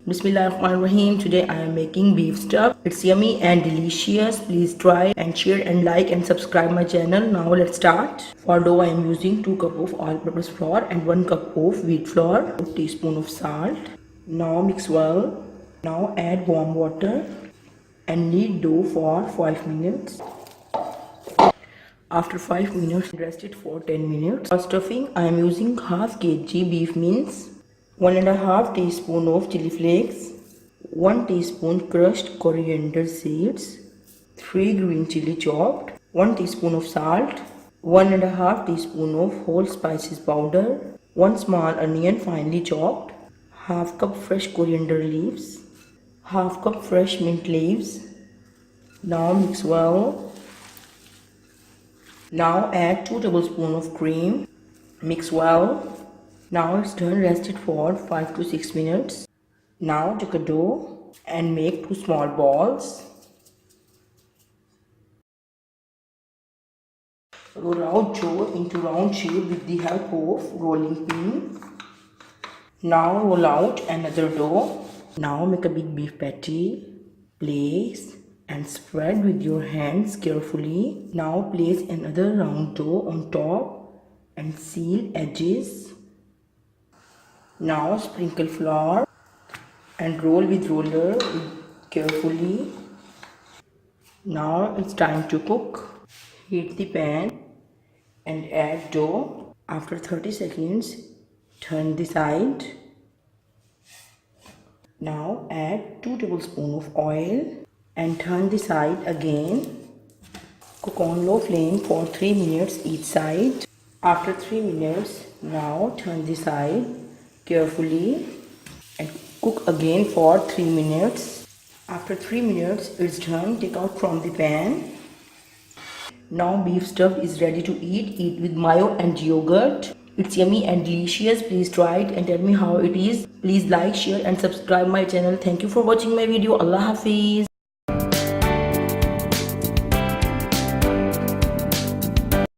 Bismillahirrahmanirrahim. Today I am making beef stuff. It's yummy and delicious. Please try and share and like and subscribe my channel. Now let's start. For dough I am using 2 cup of all-purpose flour and 1 cup of wheat flour, a teaspoon of salt. Now mix well. Now add warm water and knead dough for 5 minutes. After 5 minutes, rest it for 10 minutes. For stuffing, I am using half kg beef mince, 1.5 teaspoon of chili flakes, 1 teaspoon crushed coriander seeds, 3 green chili chopped, 1 teaspoon of salt, 1.5 teaspoon of whole spices powder, 1 small onion finely chopped, half cup fresh coriander leaves, half cup fresh mint leaves. Now mix well. Now add 2 tablespoons of cream. Mix well. Now it's done. Rest it for 5 to 6 minutes. Now take a dough and make 2 small balls. Roll out dough into round shape with the help of rolling pin. Now roll out another dough. Now make a big beef patty. Place and spread with your hands carefully. Now place another round dough on top and seal edges. Now sprinkle flour and roll with roller carefully. Now it's time to cook. Heat the pan and add dough. After 30 seconds, turn the side. Now add 2 tablespoons of oil and turn the side again. Cook on low flame for 3 minutes each side. After 3 minutes, now turn the side carefully and cook again for 3 minutes. After 3 minutes, it's done. Take out from the pan. Now beef stuff is ready to eat. Eat with mayo and yogurt. It's yummy and delicious. Please try it and tell me how it is. Please like, share and subscribe my channel. Thank you for watching my video. Allah Hafiz.